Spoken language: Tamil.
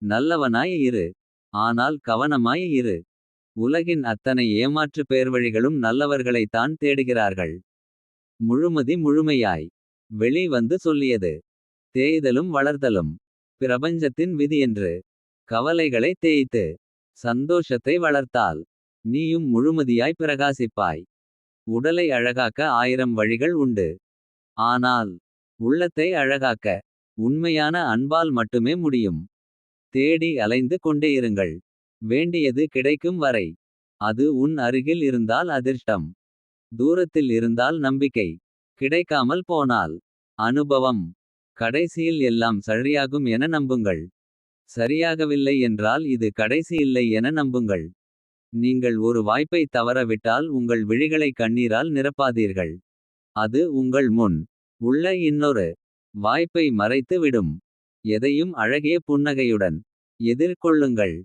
நல்லவனாய் இரு. ஆனால் கவனமாய் இரு. உலகின் அத்தனை ஏமாற்று பேர்வழிகளும் நல்லவர்களைத்தான் தேடுகிறார்கள். முழுமதி முழுமையாய். வெளி வந்து சொல்லியது. தேய்தலும் வளர்தலும் பிரபஞ்சத்தின் விதியென்று. கவலைகளை தேய்த்து சந்தோஷத்தை வளர்த்தால். நீயும் முழுமதியாய் பிரகாசிப்பாய். உடலை அழகாக்க 1000 வழிகள் உண்டு. ஆனால் உள்ளத்தை அழகாக்க உண்மையான அன்பால் மட்டுமே முடியும். தேடி அலைந்து கொண்டேயிருங்கள். வேண்டியது கிடைக்கும் வரை. அது உன் அருகில் இருந்தால் அதிர்ஷ்டம். தூரத்தில் இருந்தால் நம்பிக்கை. கிடைக்காமல் போனால் அனுபவம். கடைசியில் எல்லாம் சரியாகும் என நம்புங்கள். சரியாகவில்லை என்றால் இது கடைசி இல்லை என நம்புங்கள். நீங்கள் ஒரு வாய்ப்பை தவறவிட்டால் உங்கள் விழிகளை கண்ணீரால் நிரப்பாதீர்கள். அது உங்கள் முன் உள்ள இன்னொரு வாய்ப்பை மறைத்து விடும். எதையும் அழகிய புன்னகையுடன் எதிர்கொள்ளுங்கள்.